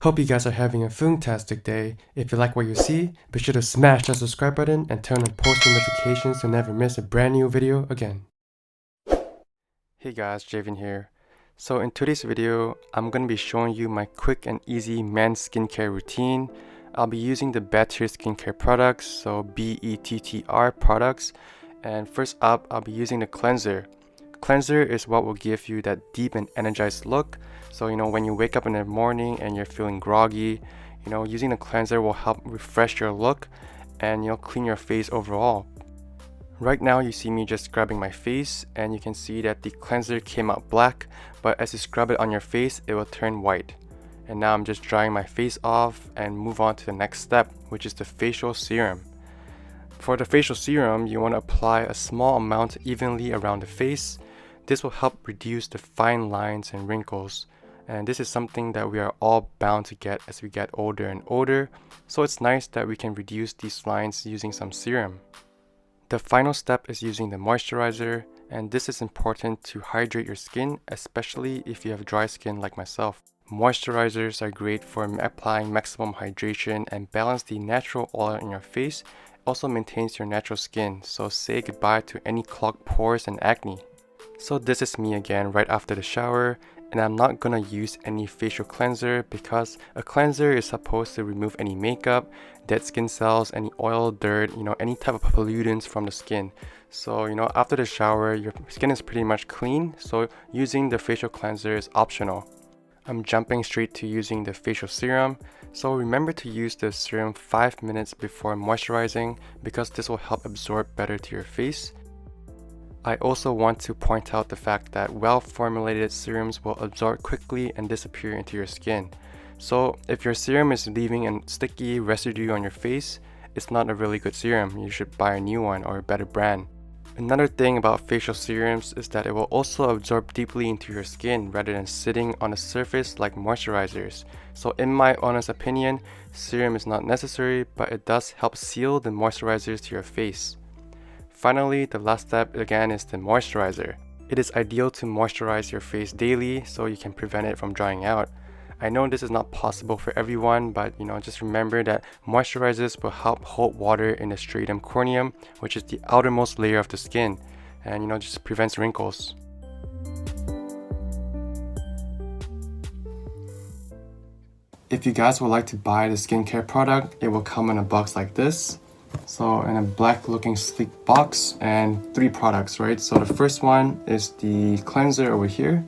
Hope you guys are having a fantastic day. If you like what you see, be sure to smash that subscribe button and turn on post notifications to never miss a brand new video again. Hey guys, Javen here. So in today's video, I'm going to be showing you my quick and easy men's skincare routine. I'll be using the Bettr skincare products, so Bettr products. And first up, I'll be using the cleanser. Cleanser is what will give you that deep and energized look. So when you wake up in the morning and you're feeling groggy, using the cleanser will help refresh your look and clean your face overall. Right now you see me just scrubbing my face and you can see that the cleanser came out black, but as you scrub it on your face it will turn white. And now I'm just drying my face off and move on to the next step, which is the facial serum. For the facial serum, you want to apply a small amount evenly around the face. This will help reduce the fine lines and wrinkles. And this is something that we are all bound to get as we get older and older. So it's nice that we can reduce these lines using some serum. The final step is using the moisturizer, and this is important to hydrate your skin, especially if you have dry skin like myself. Moisturizers are great for applying maximum hydration and balance the natural oil in your face. Also maintains your natural skin, so say goodbye to any clogged pores and acne. So this is me again right after the shower, and I'm not gonna use any facial cleanser because a cleanser is supposed to remove any makeup, dead skin cells, any oil, dirt, any type of pollutants from the skin. So after the shower your skin is pretty much clean, so using the facial cleanser is optional. I'm jumping straight to using the facial serum. So remember to use the serum 5 minutes before moisturizing because this will help absorb better to your face. I also want to point out the fact that well-formulated serums will absorb quickly and disappear into your skin. So if your serum is leaving a sticky residue on your face, it's not a really good serum. You should buy a new one or a better brand. Another thing about facial serums is that it will also absorb deeply into your skin rather than sitting on the surface like moisturizers. So in my honest opinion, serum is not necessary, but it does help seal the moisturizers to your face. Finally, the last step again is the moisturizer. It is ideal to moisturize your face daily so you can prevent it from drying out. I know this is not possible for everyone, but just remember that moisturizers will help hold water in the stratum corneum, which is the outermost layer of the skin, and just prevents wrinkles. If you guys would like to buy the skincare product, it will come in a box like this. So in a black looking sleek box, and 3 products, right? So the first one is the cleanser over here.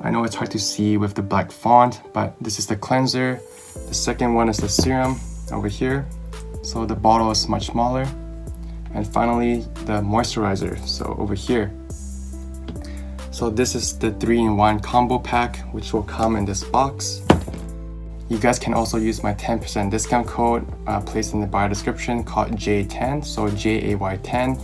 I know it's hard to see with the black font, but this is the cleanser. The second one is the serum over here. So the bottle is much smaller. And finally, the moisturizer, so over here. So this is the 3-in-1 combo pack, which will come in this box. You guys can also use my 10% discount code placed in the bio description called J10, so JAY10.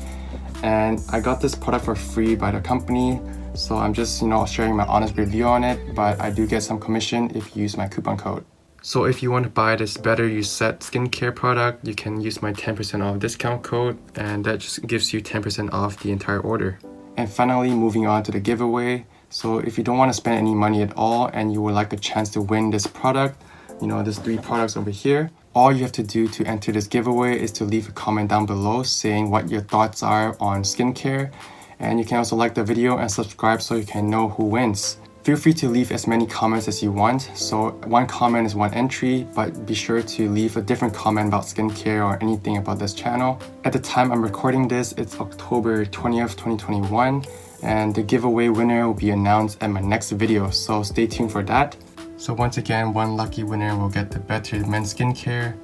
And I got this product for free by the company. So I'm just sharing my honest review on it, but I do get some commission if you use my coupon code. So if you want to buy this Bettr You Set skincare product, you can use my 10% off discount code, and that just gives you 10% off the entire order. And finally, moving on to the giveaway. So if you don't want to spend any money at all and you would like a chance to win this product, there's 3 products over here. All you have to do to enter this giveaway is to leave a comment down below saying what your thoughts are on skincare. And you can also like the video and subscribe so you can know who wins. Feel free to leave as many comments as you want. So 1 comment is 1 entry, but be sure to leave a different comment about skincare or anything about this channel. At the time I'm recording this, it's October 20th, 2021, and the giveaway winner will be announced at my next video, so stay tuned for that. So once again, 1 lucky winner will get the Bettr men's skincare.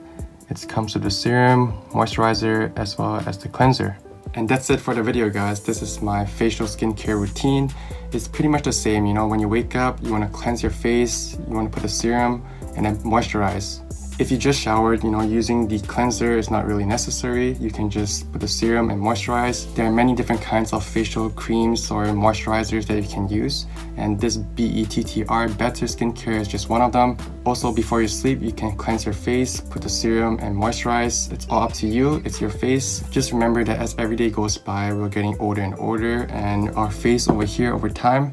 It comes with the serum, moisturizer, as well as the cleanser. And that's it for the video, guys. This is my facial skincare routine. It's pretty much the same, when you wake up, you want to cleanse your face, you want to put a serum, and then moisturize. If you just showered, using the cleanser is not really necessary. You can just put the serum and moisturize. There are many different kinds of facial creams or moisturizers that you can use, and this Bettr skincare is just one of them. Also, before you sleep, you can cleanse your face, put the serum and moisturize. It's all up to you. It's your face. Just remember that as every day goes by, we're getting older and older, and our face over here over time,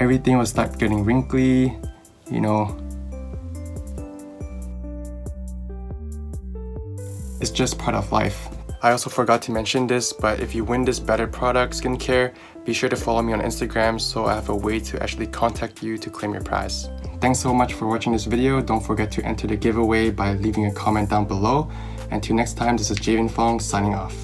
everything will start getting wrinkly. you know, it's just part of life. I also forgot to mention this, but if you win this Bettr product skincare, be sure to follow me on Instagram so I have a way to actually contact you to claim your prize. Thanks so much for watching this video. Don't forget to enter the giveaway by leaving a comment down below. Until next time, this is Javen Fong signing off.